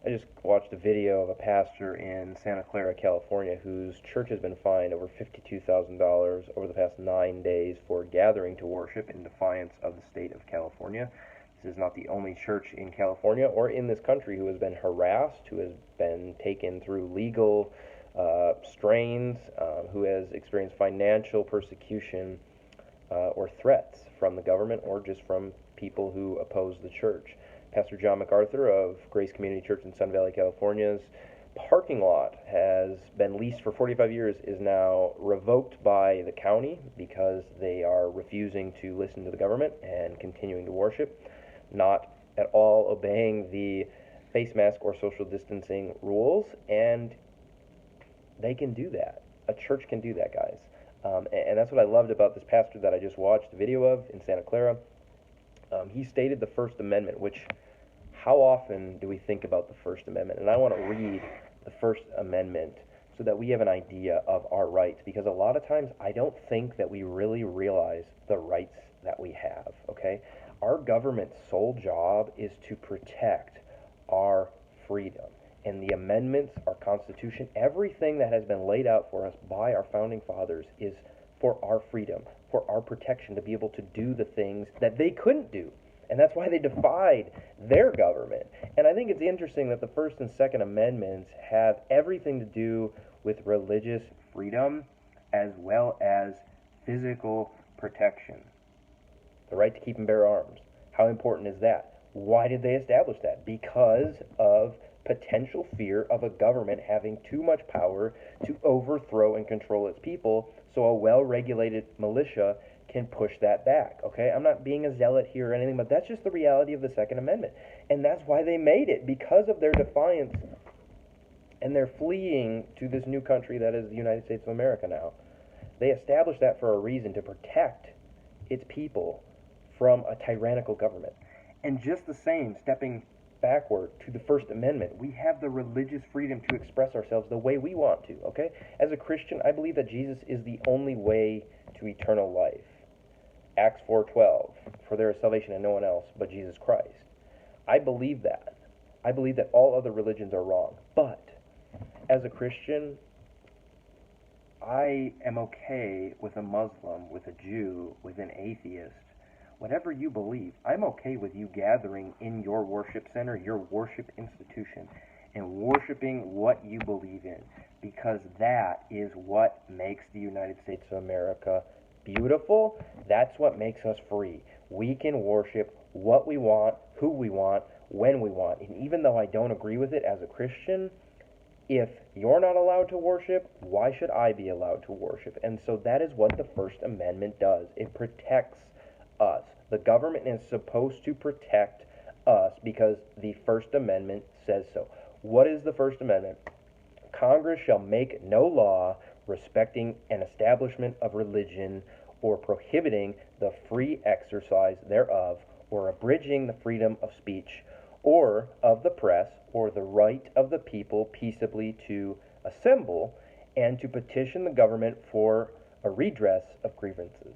I just watched a video of a pastor in Santa Clara, California, whose church has been fined over $52,000 over the past 9 days for gathering to worship in defiance of the state of California. This is not the only church in California or in this country who has been harassed, who has been taken through legal strains, who has experienced financial persecution or threats from the government or just from people who oppose the church. Pastor John MacArthur of Grace Community Church in Sun Valley, California's parking lot has been leased for 45 years, is now revoked by the county because they are refusing to listen to the government and continuing to worship, not at all obeying the face mask or social distancing rules, and they can do that. A church can do that, guys. And that's what I loved about this pastor that I just watched the video of in Santa Clara. He stated the First Amendment, which, how often do we think about the First Amendment? And I want to read the First Amendment so that we have an idea of our rights, because a lot of times I don't think that we really realize the rights that we have, okay? Our government's sole job is to protect our freedom. And the amendments, our Constitution, everything that has been laid out for us by our founding fathers is for our freedom, for our protection, to be able to do the things that they couldn't do. And that's why they defied their government. And I think it's interesting that the First and Second Amendments have everything to do with religious freedom as well as physical protection. The right to keep and bear arms. How important is that? Why did they establish that? Because of potential fear of a government having too much power to overthrow and control its people, so a well-regulated militia can push that back, okay? I'm not being a zealot here or anything, but that's just the reality of the Second Amendment. And that's why they made it, because of their defiance, and they're fleeing to this new country that is the United States of America now. They established that for a reason, to protect its people from a tyrannical government. And just the same, stepping backward to the First Amendment, we have the religious freedom to express ourselves the way we want to, okay? As a Christian, I believe that Jesus is the only way to eternal life. Acts 4:12, for there is salvation in no one else but Jesus Christ. I believe that. I believe that all other religions are wrong. But as a Christian, I am okay with a Muslim, with a Jew, with an atheist. Whatever you believe, I'm okay with you gathering in your worship center, your worship institution, and worshiping what you believe in, because that is what makes the United States of America beautiful. That's what makes us free. We can worship what we want, who we want, when we want. And even though I don't agree with it as a Christian, if you're not allowed to worship, why should I be allowed to worship? And so that is what the First Amendment does. It protects us. The government is supposed to protect us because the First Amendment says so. What is the First Amendment? Congress shall make no law respecting an establishment of religion or prohibiting the free exercise thereof, or abridging the freedom of speech or of the press, or the right of the people peaceably to assemble and to petition the government for a redress of grievances.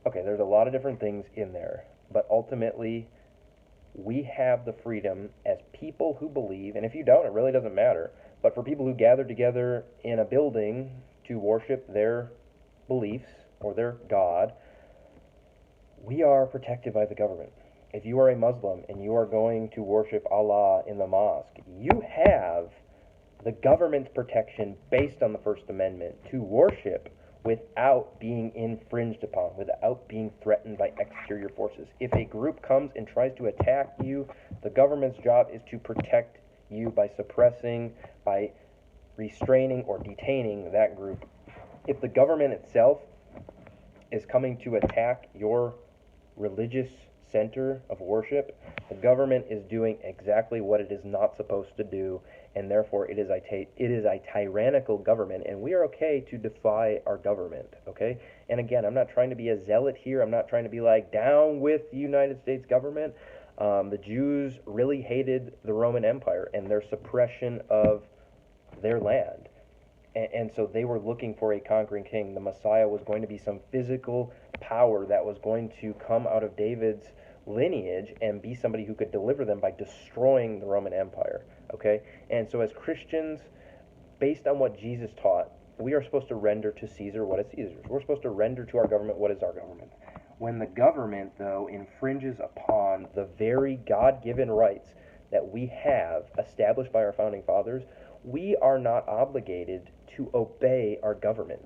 Okay, there's a lot of different things in there, but ultimately we have the freedom as people who believe, and if you don't, it really doesn't matter, but for people who gather together in a building to worship their beliefs or their God, we are protected by the government. If you are a Muslim and you are going to worship Allah in the mosque, you have the government's protection based on the First Amendment to worship without being infringed upon, without being threatened by exterior forces. If a group comes and tries to attack you, the government's job is to protect you by suppressing, by restraining or detaining that group. If the government itself is coming to attack your religious center of worship, the government is doing exactly what it is not supposed to do, and therefore it is a tyrannical government, and we are okay to defy our government, okay? And again, I'm not trying to be a zealot here. I'm not trying to be like, down with the United States government. The Jews really hated the Roman Empire and their suppression of their land. And so they were looking for a conquering king. The Messiah was going to be some physical power that was going to come out of David's lineage and be somebody who could deliver them by destroying the Roman Empire. Okay? And so, as Christians, based on what Jesus taught, we are supposed to render to Caesar what is Caesar's. We're supposed to render to our government what is our government. When the government, though, infringes upon the very God given rights that we have established by our founding fathers, we are not obligated to obey our government.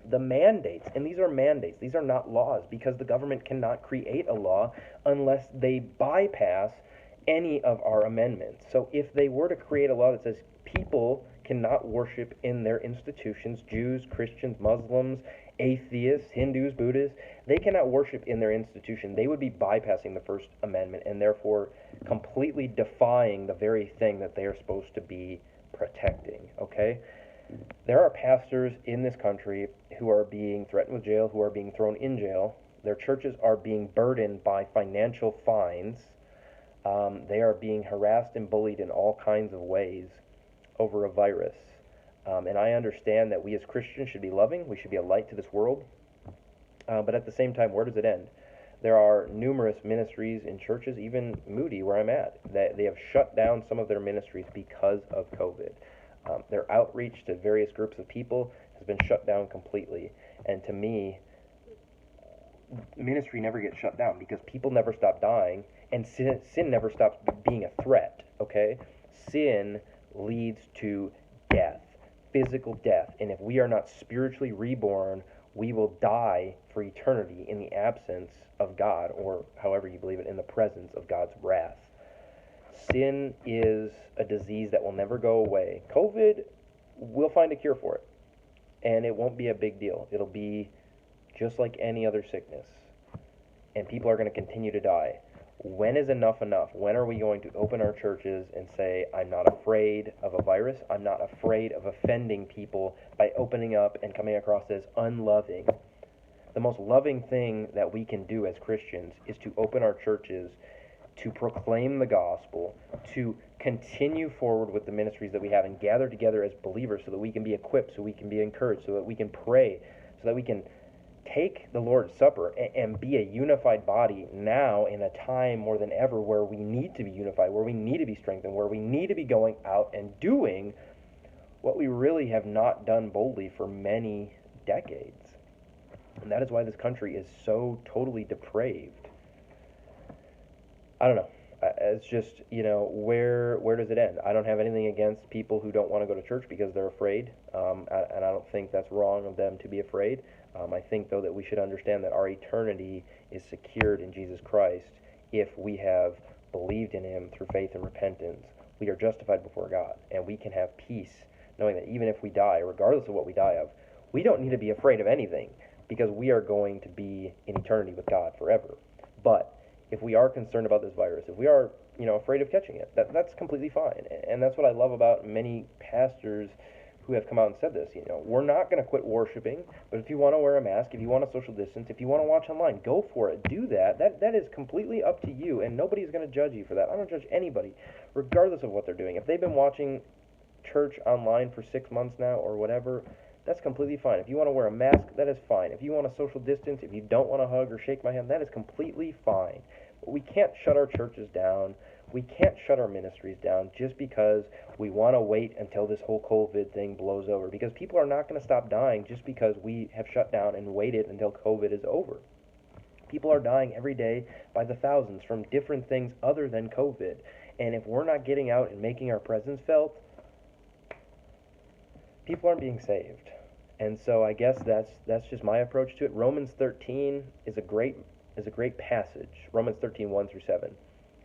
The mandates, and these are mandates, these are not laws, because the government cannot create a law unless they bypass any of our amendments. So if they were to create a law that says people cannot worship in their institutions, Jews, Christians, Muslims, atheists, Hindus, Buddhists, they cannot worship in their institution. They would be bypassing the First Amendment and therefore completely defying the very thing that they are supposed to be protecting. Okay? There are pastors in this country who are being threatened with jail, who are being thrown in jail. Their churches are being burdened by financial fines. They are being harassed and bullied in all kinds of ways over a virus. And I understand that we as Christians should be loving. We should be a light to this world. But at the same time, where does it end? There are numerous ministries in churches, even Moody, where I'm at, that they have shut down some of their ministries because of COVID. Their outreach to various groups of people has been shut down completely. And to me, ministry never gets shut down because people never stop dying, and sin never stops being a threat. Okay? Sin leads to death, physical death. And if we are not spiritually reborn, we will die for eternity in the absence of God, or however you believe it, in the presence of God's wrath. Sin is a disease that will never go away. COVID, we'll find a cure for it, and it won't be a big deal. It'll be just like any other sickness, and people are going to continue to die. When is enough enough? When are we going to open our churches and say, I'm not afraid of a virus, I'm not afraid of offending people by opening up and coming across as unloving? The most loving thing that we can do as Christians is to open our churches to proclaim the gospel, to continue forward with the ministries that we have and gather together as believers so that we can be equipped, so we can be encouraged, so that we can pray, so that we can take the Lord's Supper and be a unified body now in a time more than ever where we need to be unified, where we need to be strengthened, where we need to be going out and doing what we really have not done boldly for many decades. And that is why this country is so totally depraved. I don't know. It's just, where does it end? I don't have anything against people who don't want to go to church because they're afraid, and I don't think that's wrong of them to be afraid. I think, though, that we should understand that our eternity is secured in Jesus Christ if we have believed in Him through faith and repentance. We are justified before God, and we can have peace knowing that even if we die, regardless of what we die of, we don't need to be afraid of anything because we are going to be in eternity with God forever. But if we are concerned about this virus, if we are, afraid of catching it, that's completely fine. And that's what I love about many pastors who have come out and said this. We're not going to quit worshiping, but if you want to wear a mask, if you want to social distance, if you want to watch online, go for it. Do that. That is completely up to you, and nobody's going to judge you for that. I don't judge anybody, regardless of what they're doing. If they've been watching church online for 6 months now or whatever, that's completely fine. If you want to wear a mask, that is fine. If you want to social distance, if you don't want to hug or shake my hand, that is completely fine. But we can't shut our churches down. We can't shut our ministries down just because we want to wait until this whole COVID thing blows over. Because people are not going to stop dying just because we have shut down and waited until COVID is over. People are dying every day by the thousands from different things other than COVID. And if we're not getting out and making our presence felt, people aren't being saved. And so I guess that's just my approach to it. Romans 13 is a great passage. Romans 13, 1 through 7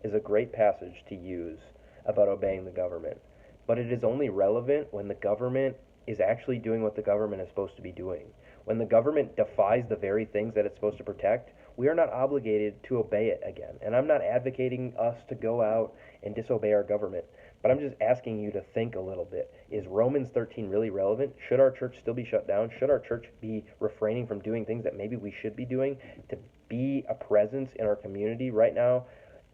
is a great passage to use about obeying the government. But it is only relevant when the government is actually doing what the government is supposed to be doing. When the government defies the very things that it's supposed to protect, we are not obligated to obey it again. And I'm not advocating us to go out and disobey our government. But I'm just asking you to think a little bit. Is Romans 13 really relevant? Should our church still be shut down? Should our church be refraining from doing things that maybe we should be doing to be a presence in our community right now,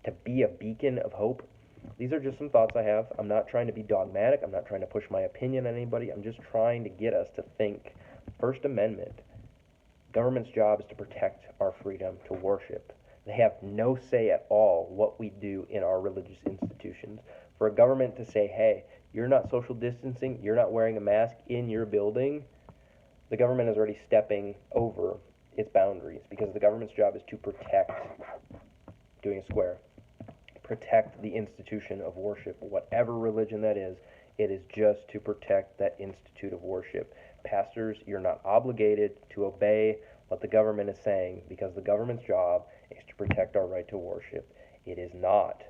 to be a beacon of hope? These are just some thoughts I have. I'm not trying to be dogmatic. I'm not trying to push my opinion on anybody. I'm just trying to get us to think. First Amendment. Government's job is to protect our freedom to worship, They have no say at all what we do in our religious institutions. For a government to say, hey, you're not social distancing, you're not wearing a mask in your building, the government is already stepping over its boundaries because the government's job is to protect, doing a square, protect the institution of worship, whatever religion that is. It is just to protect that institute of worship. Pastors, you're not obligated to obey what the government is saying because the government's job is to protect our right to worship. It is not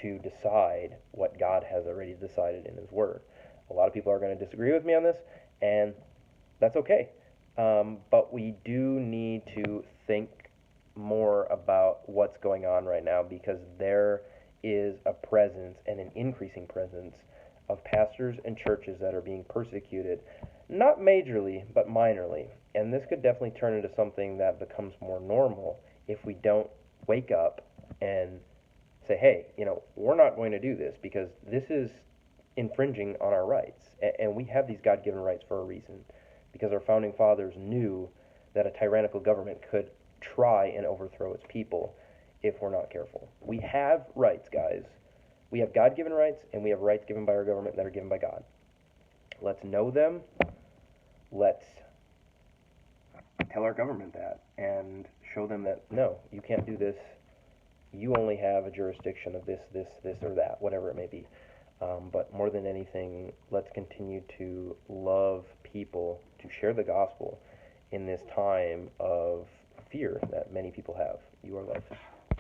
to decide what God has already decided in His Word. A lot of people are going to disagree with me on this, and that's okay. But we do need to think more about what's going on right now because there is a presence and an increasing presence of pastors and churches that are being persecuted, not majorly, but minorly. And this could definitely turn into something that becomes more normal if we don't wake up and say, hey, we're not going to do this because this is infringing on our rights. And we have these God given rights for a reason because our founding fathers knew that a tyrannical government could try and overthrow its people if we're not careful. We have rights, guys. We have God given rights and we have rights given by our government that are given by God. Let's know them. Let's tell our government that and show them that no, you can't do this. You only have a jurisdiction of this, or that, whatever it may be. But more than anything, let's continue to love people, to share the gospel in this time of fear that many people have. You are loved.